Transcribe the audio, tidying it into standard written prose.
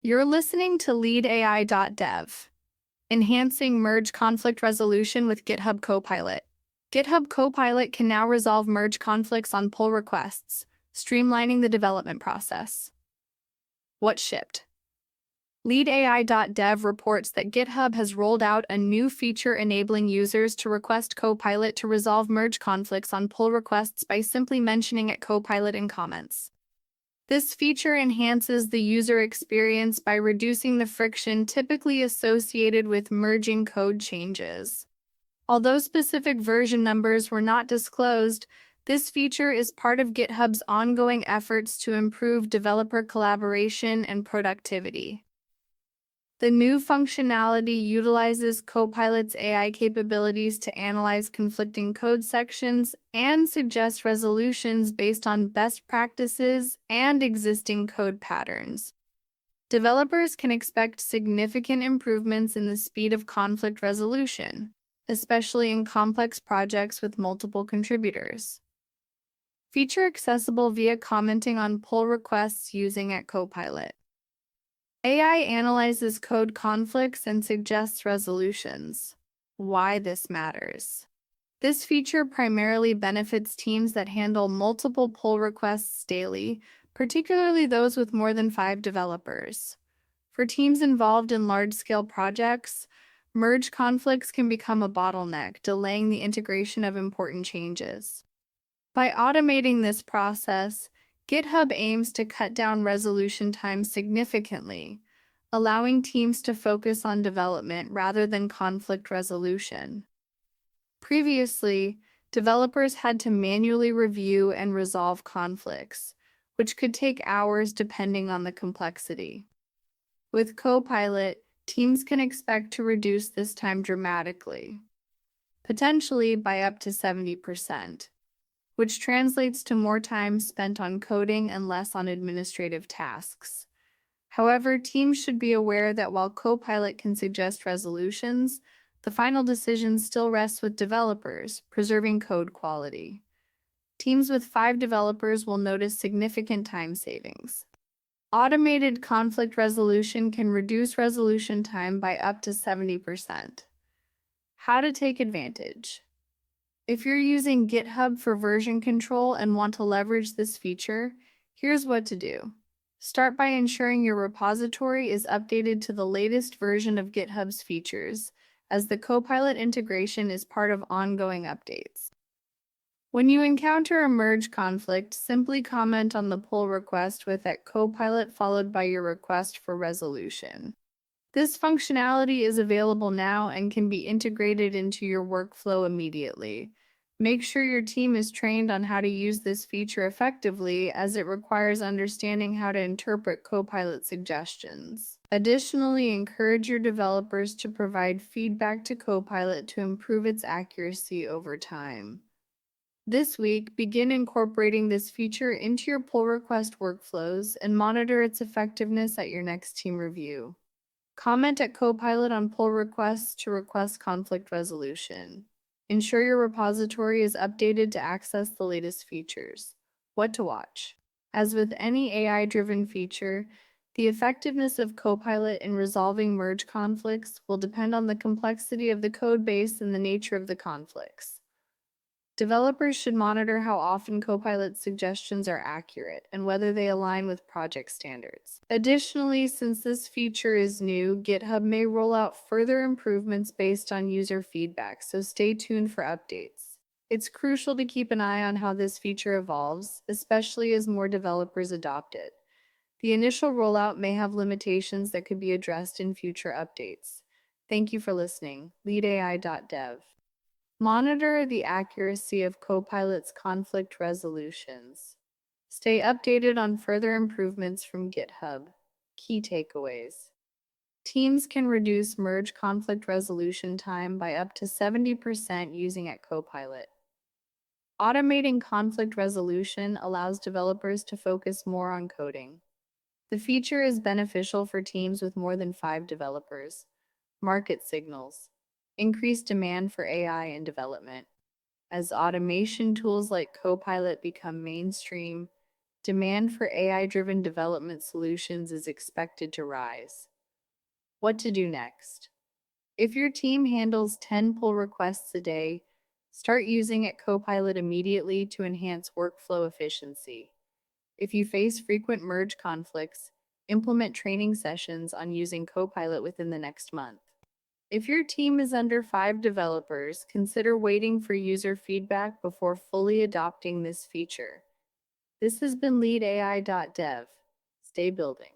You're listening to leadai.dev, enhancing merge conflict resolution with GitHub Copilot. GitHub Copilot can now resolve merge conflicts on pull requests, streamlining the development process. What shipped? LeadAI.dev reports that GitHub has rolled out a new feature enabling users to request Copilot to resolve merge conflicts on pull requests by simply mentioning it Copilot in comments. This feature enhances the user experience by reducing the friction typically associated with merging code changes. Although specific version numbers were not disclosed, this feature is part of GitHub's ongoing efforts to improve developer collaboration and productivity. The new functionality utilizes Copilot's AI capabilities to analyze conflicting code sections and suggest resolutions based on best practices and existing code patterns. Developers can expect significant improvements in the speed of conflict resolution, especially in complex projects with multiple contributors. Feature accessible via commenting on pull requests using Copilot. AI analyzes code conflicts and suggests resolutions. Why this matters. This feature primarily benefits teams that handle multiple pull requests daily, particularly those with more than 5 developers. For teams involved in large-scale projects, merge conflicts can become a bottleneck, delaying the integration of important changes. By automating this process, GitHub aims to cut down resolution time significantly, allowing teams to focus on development rather than conflict resolution. Previously, developers had to manually review and resolve conflicts, which could take hours depending on the complexity. With Copilot, teams can expect to reduce this time dramatically, potentially by up to 70%. Which translates to more time spent on coding and less on administrative tasks. However, teams should be aware that while Copilot can suggest resolutions, the final decision still rests with developers, preserving code quality. Teams with 5 developers will notice significant time savings. Automated conflict resolution can reduce resolution time by up to 70%. How to take advantage. If you're using GitHub for version control and want to leverage this feature, here's what to do. Start by ensuring your repository is updated to the latest version of GitHub's features, as the Copilot integration is part of ongoing updates. When you encounter a merge conflict, simply comment on the pull request with @Copilot followed by your request for resolution. This functionality is available now and can be integrated into your workflow immediately. Make sure your team is trained on how to use this feature effectively, as it requires understanding how to interpret Copilot suggestions. Additionally, encourage your developers to provide feedback to Copilot to improve its accuracy over time. This week, begin incorporating this feature into your pull request workflows and monitor its effectiveness at your next team review. Comment @Copilot on pull requests to request conflict resolution. Ensure your repository is updated to access the latest features. What to watch. As with any AI-driven feature, the effectiveness of Copilot in resolving merge conflicts will depend on the complexity of the code base and the nature of the conflicts. Developers should monitor how often Copilot's suggestions are accurate and whether they align with project standards. Additionally, since this feature is new, GitHub may roll out further improvements based on user feedback, so stay tuned for updates. It's crucial to keep an eye on how this feature evolves, especially as more developers adopt it. The initial rollout may have limitations that could be addressed in future updates. Thank you for listening. LeadAI.dev. Monitor the accuracy of Copilot's conflict resolutions. Stay updated on further improvements from GitHub. Key takeaways. Teams can reduce merge conflict resolution time by up to 70% using Copilot. Automating conflict resolution allows developers to focus more on coding. The feature is beneficial for teams with more than 5 developers. Market signals. Increased demand for AI in development. As automation tools like Copilot become mainstream, Demand for AI-driven development solutions is expected to rise. What to do next? If your team handles 10 pull requests a day, start using it Copilot immediately to enhance workflow efficiency. If you face frequent merge conflicts, implement training sessions on using Copilot within the next month. If your team is under 5 developers, consider waiting for user feedback before fully adopting this feature. This has been Lead AI.dev. Stay building.